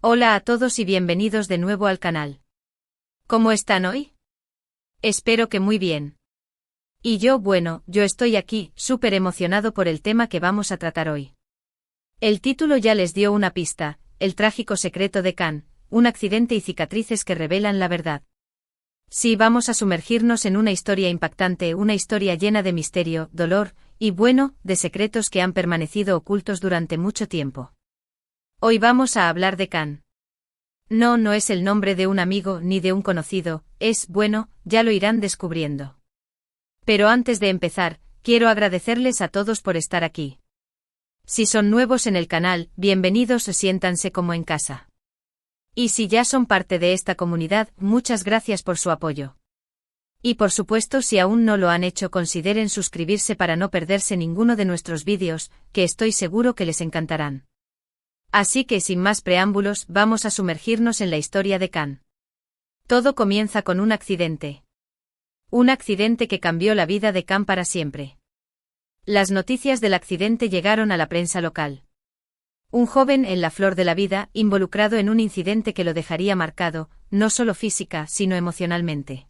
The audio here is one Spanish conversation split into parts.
Hola a todos y bienvenidos de nuevo al canal. ¿Cómo están hoy? Espero que muy bien. Y yo estoy aquí, súper emocionado por el tema que vamos a tratar hoy. El título ya les dio una pista, el trágico secreto de Can, un accidente y cicatrices que revelan la verdad. Sí, vamos a sumergirnos en una historia impactante, una historia llena de misterio, dolor, y de secretos que han permanecido ocultos durante mucho tiempo. Hoy vamos a hablar de Can. No es el nombre de un amigo ni de un conocido, ya lo irán descubriendo. Pero antes de empezar, quiero agradecerles a todos por estar aquí. Si son nuevos en el canal, bienvenidos, siéntanse como en casa. Y si ya son parte de esta comunidad, muchas gracias por su apoyo. Y por supuesto, si aún no lo han hecho, consideren suscribirse para no perderse ninguno de nuestros vídeos, que estoy seguro que les encantarán. Así que sin más preámbulos, vamos a sumergirnos en la historia de Can. Todo comienza con un accidente. Un accidente que cambió la vida de Can para siempre. Las noticias del accidente llegaron a la prensa local. Un joven en la flor de la vida, involucrado en un incidente que lo dejaría marcado, no solo física, sino emocionalmente.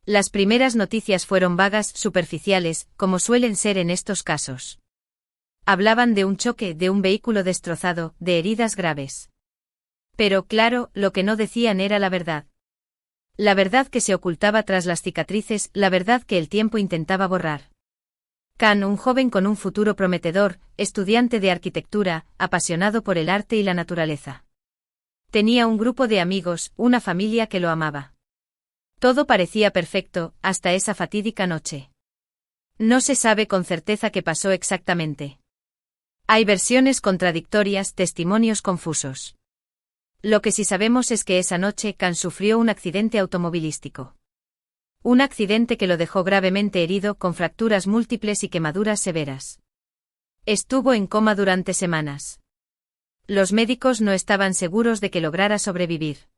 Las primeras noticias fueron vagas, superficiales, como suelen ser en estos casos. Hablaban de un choque, de un vehículo destrozado, de heridas graves. Pero claro, lo que no decían era la verdad. La verdad que se ocultaba tras las cicatrices, la verdad que el tiempo intentaba borrar. Can, un joven con un futuro prometedor, estudiante de arquitectura, apasionado por el arte y la naturaleza. Tenía un grupo de amigos, una familia que lo amaba. Todo parecía perfecto, hasta esa fatídica noche. No se sabe con certeza qué pasó exactamente. Hay versiones contradictorias, testimonios confusos. Lo que sí sabemos es que esa noche Can sufrió un accidente automovilístico. Un accidente que lo dejó gravemente herido, con fracturas múltiples y quemaduras severas. Estuvo en coma durante semanas. Los médicos no estaban seguros de que lograra sobrevivir.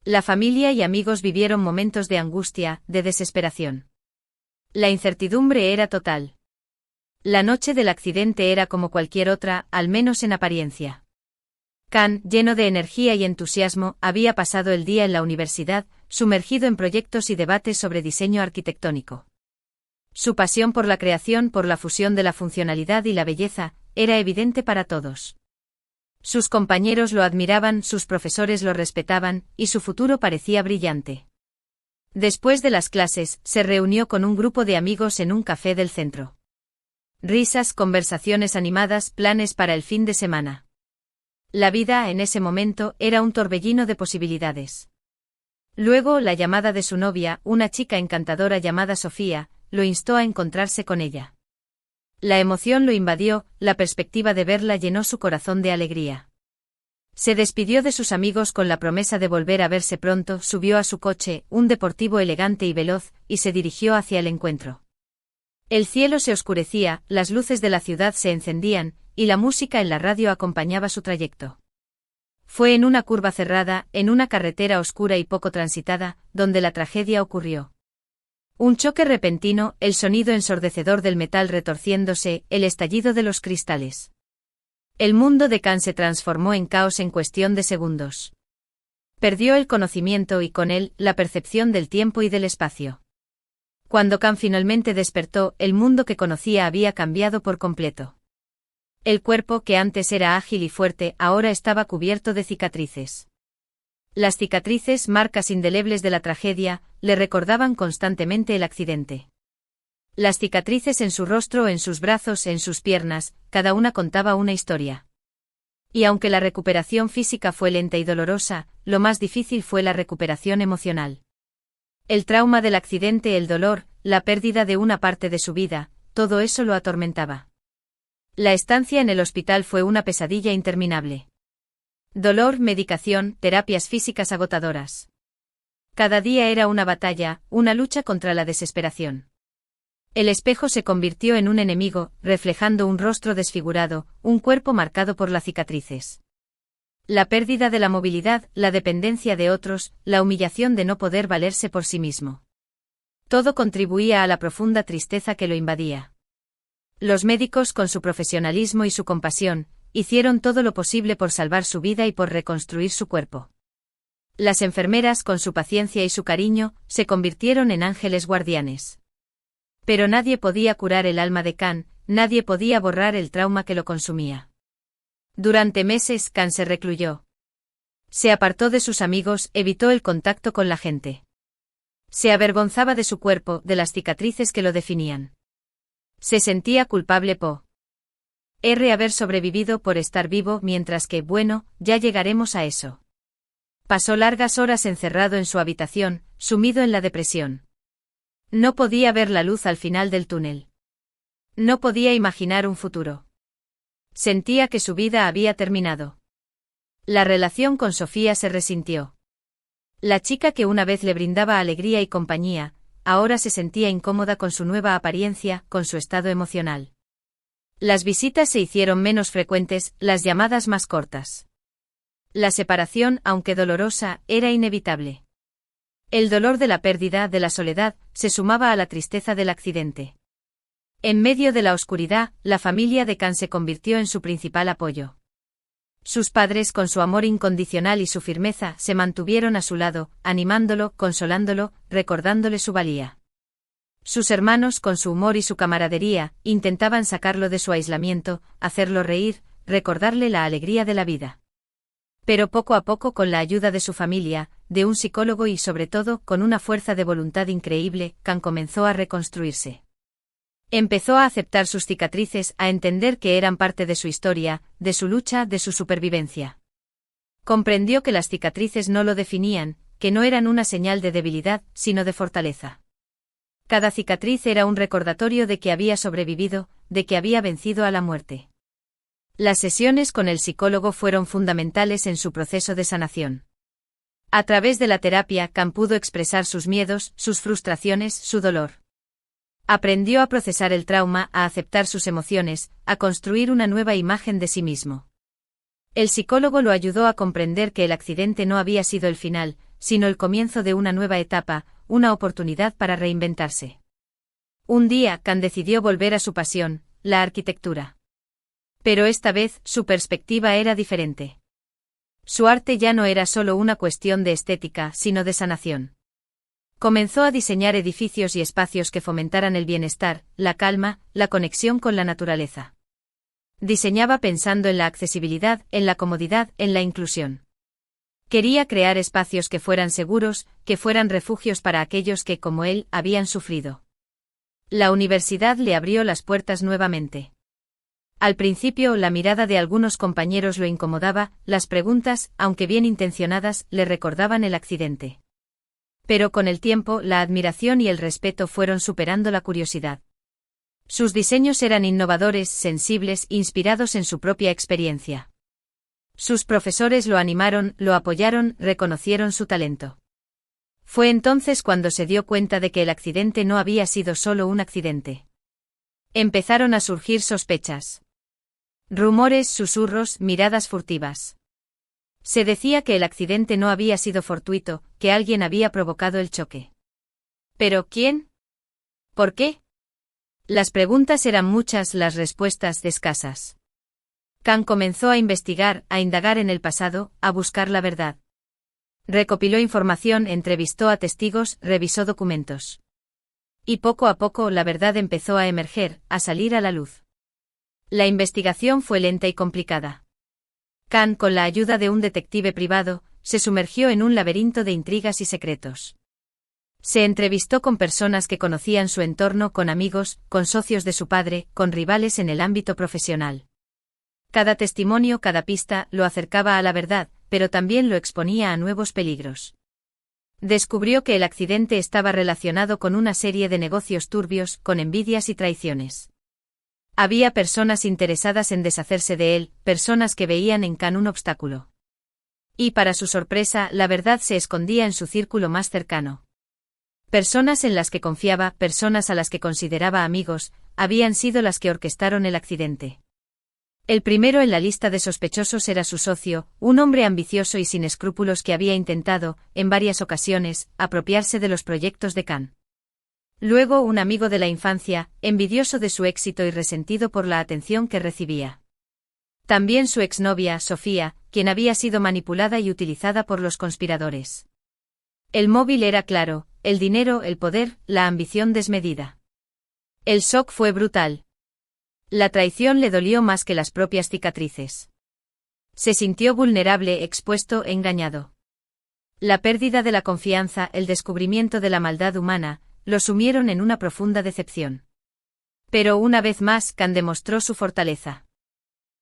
La familia y amigos vivieron momentos de angustia, de desesperación. La incertidumbre era total. La noche del accidente era como cualquier otra, al menos en apariencia. Can, lleno de energía y entusiasmo, había pasado el día en la universidad, sumergido en proyectos y debates sobre diseño arquitectónico. Su pasión por la creación, por la fusión de la funcionalidad y la belleza, era evidente para todos. Sus compañeros lo admiraban, sus profesores lo respetaban, y su futuro parecía brillante. Después de las clases, se reunió con un grupo de amigos en un café del centro. Risas, conversaciones animadas, planes para el fin de semana. La vida en ese momento era un torbellino de posibilidades. Luego la llamada de su novia, una chica encantadora llamada Sofía, lo instó a encontrarse con ella. La emoción lo invadió, la perspectiva de verla llenó su corazón de alegría. Se despidió de sus amigos con la promesa de volver a verse pronto, subió a su coche, un deportivo elegante y veloz, y se dirigió hacia el encuentro. El cielo se oscurecía, las luces de la ciudad se encendían, y la música en la radio acompañaba su trayecto. Fue en una curva cerrada, en una carretera oscura y poco transitada, donde la tragedia ocurrió. Un choque repentino, el sonido ensordecedor del metal retorciéndose, el estallido de los cristales. El mundo de Can se transformó en caos en cuestión de segundos. Perdió el conocimiento y con él, la percepción del tiempo y del espacio. Cuando Can finalmente despertó, el mundo que conocía había cambiado por completo. El cuerpo, que antes era ágil y fuerte, ahora estaba cubierto de cicatrices. Las cicatrices, marcas indelebles de la tragedia, le recordaban constantemente el accidente. Las cicatrices en su rostro, en sus brazos, en sus piernas, cada una contaba una historia. Y aunque la recuperación física fue lenta y dolorosa, lo más difícil fue la recuperación emocional. El trauma del accidente, el dolor, la pérdida de una parte de su vida, todo eso lo atormentaba. La estancia en el hospital fue una pesadilla interminable. Dolor, medicación, terapias físicas agotadoras. Cada día era una batalla, una lucha contra la desesperación. El espejo se convirtió en un enemigo, reflejando un rostro desfigurado, un cuerpo marcado por las cicatrices. La pérdida de la movilidad, la dependencia de otros, la humillación de no poder valerse por sí mismo. Todo contribuía a la profunda tristeza que lo invadía. Los médicos, con su profesionalismo y su compasión, hicieron todo lo posible por salvar su vida y por reconstruir su cuerpo. Las enfermeras, con su paciencia y su cariño, se convirtieron en ángeles guardianes. Pero nadie podía curar el alma de Khan, nadie podía borrar el trauma que lo consumía. Durante meses, Khan se recluyó. Se apartó de sus amigos, evitó el contacto con la gente. Se avergonzaba de su cuerpo, de las cicatrices que lo definían. Se sentía culpable por haber sobrevivido, por estar vivo, mientras que, bueno, ya llegaremos a eso. Pasó largas horas encerrado en su habitación, sumido en la depresión. No podía ver la luz al final del túnel. No podía imaginar un futuro. Sentía que su vida había terminado. La relación con Sofía se resintió. La chica que una vez le brindaba alegría y compañía, ahora se sentía incómoda con su nueva apariencia, con su estado emocional. Las visitas se hicieron menos frecuentes, las llamadas más cortas. La separación, aunque dolorosa, era inevitable. El dolor de la pérdida, de la soledad, se sumaba a la tristeza del accidente. En medio de la oscuridad, la familia de Khan se convirtió en su principal apoyo. Sus padres, con su amor incondicional y su firmeza, se mantuvieron a su lado, animándolo, consolándolo, recordándole su valía. Sus hermanos, con su humor y su camaradería, intentaban sacarlo de su aislamiento, hacerlo reír, recordarle la alegría de la vida. Pero poco a poco, con la ayuda de su familia, de un psicólogo y sobre todo, con una fuerza de voluntad increíble, Khan comenzó a reconstruirse. Empezó a aceptar sus cicatrices, a entender que eran parte de su historia, de su lucha, de su supervivencia. Comprendió que las cicatrices no lo definían, que no eran una señal de debilidad, sino de fortaleza. Cada cicatriz era un recordatorio de que había sobrevivido, de que había vencido a la muerte. Las sesiones con el psicólogo fueron fundamentales en su proceso de sanación. A través de la terapia, Khan pudo expresar sus miedos, sus frustraciones, su dolor. Aprendió a procesar el trauma, a aceptar sus emociones, a construir una nueva imagen de sí mismo. El psicólogo lo ayudó a comprender que el accidente no había sido el final, sino el comienzo de una nueva etapa, una oportunidad para reinventarse. Un día, Khan decidió volver a su pasión, la arquitectura. Pero esta vez, su perspectiva era diferente. Su arte ya no era solo una cuestión de estética, sino de sanación. Comenzó a diseñar edificios y espacios que fomentaran el bienestar, la calma, la conexión con la naturaleza. Diseñaba pensando en la accesibilidad, en la comodidad, en la inclusión. Quería crear espacios que fueran seguros, que fueran refugios para aquellos que, como él, habían sufrido. La universidad le abrió las puertas nuevamente. Al principio, la mirada de algunos compañeros lo incomodaba, las preguntas, aunque bien intencionadas, le recordaban el accidente. Pero con el tiempo, la admiración y el respeto fueron superando la curiosidad. Sus diseños eran innovadores, sensibles, inspirados en su propia experiencia. Sus profesores lo animaron, lo apoyaron, reconocieron su talento. Fue entonces cuando se dio cuenta de que el accidente no había sido solo un accidente. Empezaron a surgir sospechas. Rumores, susurros, miradas furtivas. Se decía que el accidente no había sido fortuito, que alguien había provocado el choque. ¿Pero quién? ¿Por qué? Las preguntas eran muchas, las respuestas escasas. Khan comenzó a investigar, a indagar en el pasado, a buscar la verdad. Recopiló información, entrevistó a testigos, revisó documentos. Y poco a poco la verdad empezó a emerger, a salir a la luz. La investigación fue lenta y complicada. Khan, con la ayuda de un detective privado, se sumergió en un laberinto de intrigas y secretos. Se entrevistó con personas que conocían su entorno, con amigos, con socios de su padre, con rivales en el ámbito profesional. Cada testimonio, cada pista, lo acercaba a la verdad, pero también lo exponía a nuevos peligros. Descubrió que el accidente estaba relacionado con una serie de negocios turbios, con envidias y traiciones. Había personas interesadas en deshacerse de él, personas que veían en Khan un obstáculo. Y para su sorpresa, la verdad se escondía en su círculo más cercano. Personas en las que confiaba, personas a las que consideraba amigos, habían sido las que orquestaron el accidente. El primero en la lista de sospechosos era su socio, un hombre ambicioso y sin escrúpulos que había intentado, en varias ocasiones, apropiarse de los proyectos de Khan. Luego un amigo de la infancia, envidioso de su éxito y resentido por la atención que recibía. También su exnovia, Sofía, quien había sido manipulada y utilizada por los conspiradores. El móvil era claro: el dinero, el poder, la ambición desmedida. El shock fue brutal. La traición le dolió más que las propias cicatrices. Se sintió vulnerable, expuesto, engañado. La pérdida de la confianza, el descubrimiento de la maldad humana, lo sumieron en una profunda decepción. Pero una vez más, Khan demostró su fortaleza.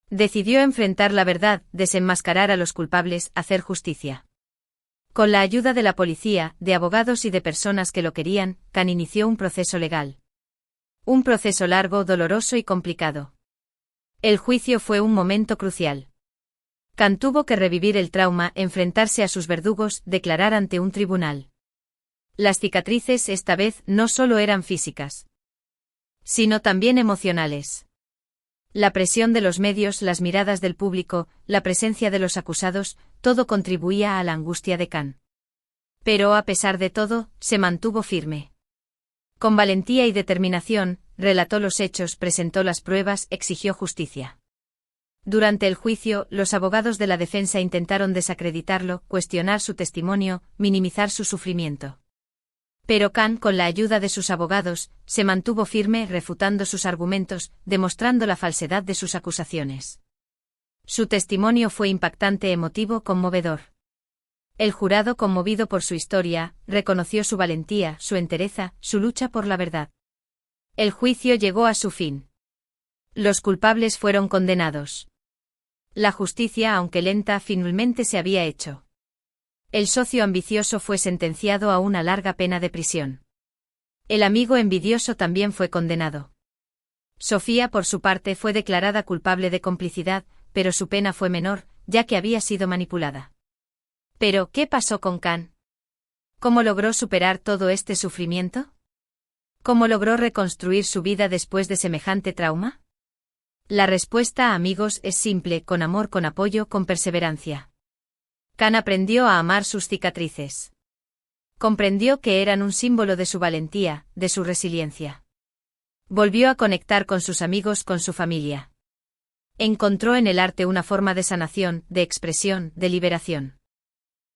Decidió enfrentar la verdad, desenmascarar a los culpables, hacer justicia. Con la ayuda de la policía, de abogados y de personas que lo querían, Khan inició un proceso legal. Un proceso largo, doloroso y complicado. El juicio fue un momento crucial. Khan tuvo que revivir el trauma, enfrentarse a sus verdugos, declarar ante un tribunal. Las cicatrices esta vez no solo eran físicas, sino también emocionales. La presión de los medios, las miradas del público, la presencia de los acusados, todo contribuía a la angustia de Khan. Pero a pesar de todo, se mantuvo firme. Con valentía y determinación, relató los hechos, presentó las pruebas, exigió justicia. Durante el juicio, los abogados de la defensa intentaron desacreditarlo, cuestionar su testimonio, minimizar su sufrimiento. Pero Khan, con la ayuda de sus abogados, se mantuvo firme, refutando sus argumentos, demostrando la falsedad de sus acusaciones. Su testimonio fue impactante, emotivo, conmovedor. El jurado, conmovido por su historia, reconoció su valentía, su entereza, su lucha por la verdad. El juicio llegó a su fin. Los culpables fueron condenados. La justicia, aunque lenta, finalmente se había hecho. El socio ambicioso fue sentenciado a una larga pena de prisión. El amigo envidioso también fue condenado. Sofía, por su parte, fue declarada culpable de complicidad, pero su pena fue menor, ya que había sido manipulada. Pero, ¿qué pasó con Khan? ¿Cómo logró superar todo este sufrimiento? ¿Cómo logró reconstruir su vida después de semejante trauma? La respuesta, amigos, es simple: con amor, con apoyo, con perseverancia. Khan aprendió a amar sus cicatrices. Comprendió que eran un símbolo de su valentía, de su resiliencia. Volvió a conectar con sus amigos, con su familia. Encontró en el arte una forma de sanación, de expresión, de liberación.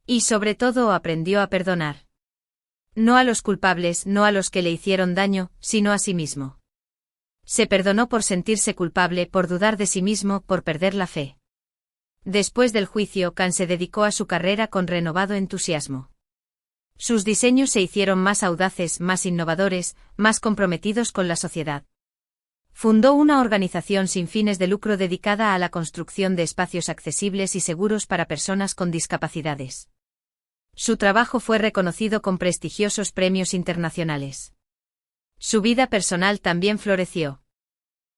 Y sobre todo aprendió a perdonar. No a los culpables, no a los que le hicieron daño, sino a sí mismo. Se perdonó por sentirse culpable, por dudar de sí mismo, por perder la fe. Después del juicio, Khan se dedicó a su carrera con renovado entusiasmo. Sus diseños se hicieron más audaces, más innovadores, más comprometidos con la sociedad. Fundó una organización sin fines de lucro dedicada a la construcción de espacios accesibles y seguros para personas con discapacidades. Su trabajo fue reconocido con prestigiosos premios internacionales. Su vida personal también floreció.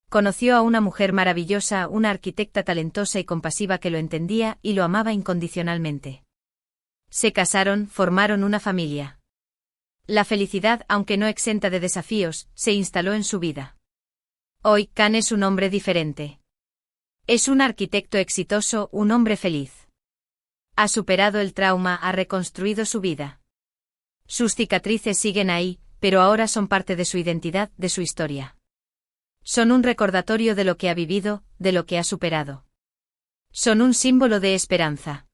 Conoció a una mujer maravillosa, una arquitecta talentosa y compasiva que lo entendía y lo amaba incondicionalmente. Se casaron, formaron una familia. La felicidad, aunque no exenta de desafíos, se instaló en su vida. Hoy, Khan es un hombre diferente. Es un arquitecto exitoso, un hombre feliz. Ha superado el trauma, ha reconstruido su vida. Sus cicatrices siguen ahí, pero ahora son parte de su identidad, de su historia. Son un recordatorio de lo que ha vivido, de lo que ha superado. Son un símbolo de esperanza.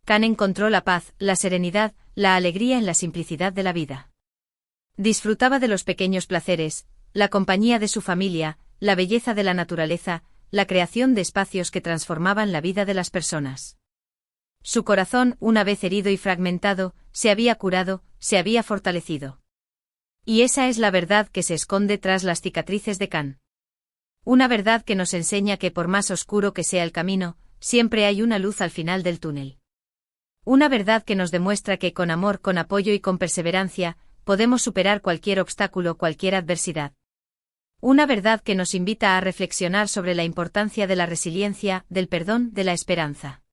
Khan encontró la paz, la serenidad, la alegría en la simplicidad de la vida. Disfrutaba de los pequeños placeres, la compañía de su familia, la belleza de la naturaleza, la creación de espacios que transformaban la vida de las personas. Su corazón, una vez herido y fragmentado, se había curado, se había fortalecido. Y esa es la verdad que se esconde tras las cicatrices de Khan. Una verdad que nos enseña que por más oscuro que sea el camino, siempre hay una luz al final del túnel. Una verdad que nos demuestra que con amor, con apoyo y con perseverancia, podemos superar cualquier obstáculo, cualquier adversidad. Una verdad que nos invita a reflexionar sobre la importancia de la resiliencia, del perdón, de la esperanza.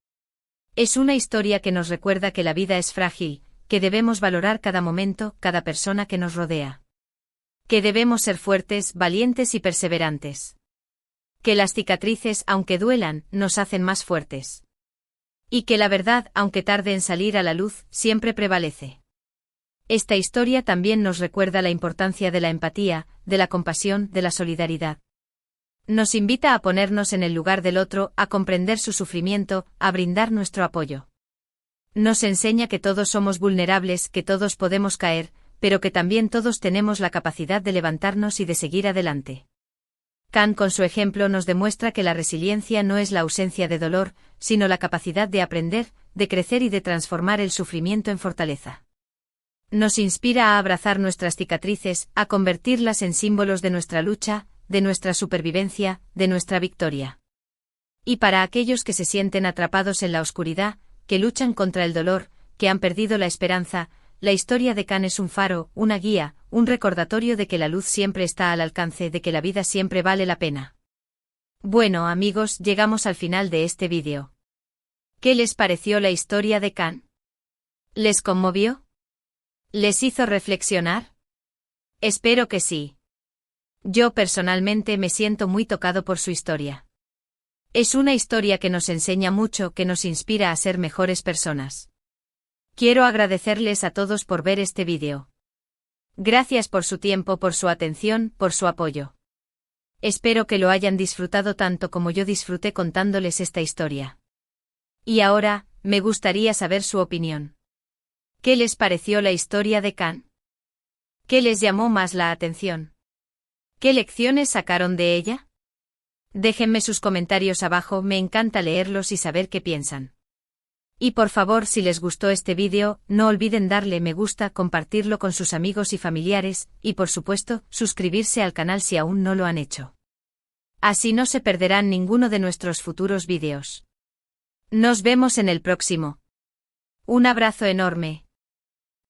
Es una historia que nos recuerda que la vida es frágil, que debemos valorar cada momento, cada persona que nos rodea. Que debemos ser fuertes, valientes y perseverantes. Que las cicatrices, aunque duelan, nos hacen más fuertes. Y que la verdad, aunque tarde en salir a la luz, siempre prevalece. Esta historia también nos recuerda la importancia de la empatía, de la compasión, de la solidaridad. Nos invita a ponernos en el lugar del otro, a comprender su sufrimiento, a brindar nuestro apoyo. Nos enseña que todos somos vulnerables, que todos podemos caer, pero que también todos tenemos la capacidad de levantarnos y de seguir adelante. Can con su ejemplo nos demuestra que la resiliencia no es la ausencia de dolor, sino la capacidad de aprender, de crecer y de transformar el sufrimiento en fortaleza. Nos inspira a abrazar nuestras cicatrices, a convertirlas en símbolos de nuestra lucha, de nuestra supervivencia, de nuestra victoria. Y para aquellos que se sienten atrapados en la oscuridad, que luchan contra el dolor, que han perdido la esperanza, la historia de Can es un faro, una guía, un recordatorio de que la luz siempre está al alcance, de que la vida siempre vale la pena. Bueno amigos, llegamos al final de este vídeo. ¿Qué les pareció la historia de Can? ¿Les conmovió? ¿Les hizo reflexionar? Espero que sí. Yo personalmente me siento muy tocado por su historia. Es una historia que nos enseña mucho, que nos inspira a ser mejores personas. Quiero agradecerles a todos por ver este vídeo. Gracias por su tiempo, por su atención, por su apoyo. Espero que lo hayan disfrutado tanto como yo disfruté contándoles esta historia. Y ahora, me gustaría saber su opinión. ¿Qué les pareció la historia de Can? ¿Qué les llamó más la atención? ¿Qué lecciones sacaron de ella? Déjenme sus comentarios abajo, me encanta leerlos y saber qué piensan. Y por favor, si les gustó este vídeo, no olviden darle me gusta, compartirlo con sus amigos y familiares, y por supuesto, suscribirse al canal si aún no lo han hecho. Así no se perderán ninguno de nuestros futuros vídeos. Nos vemos en el próximo. Un abrazo enorme.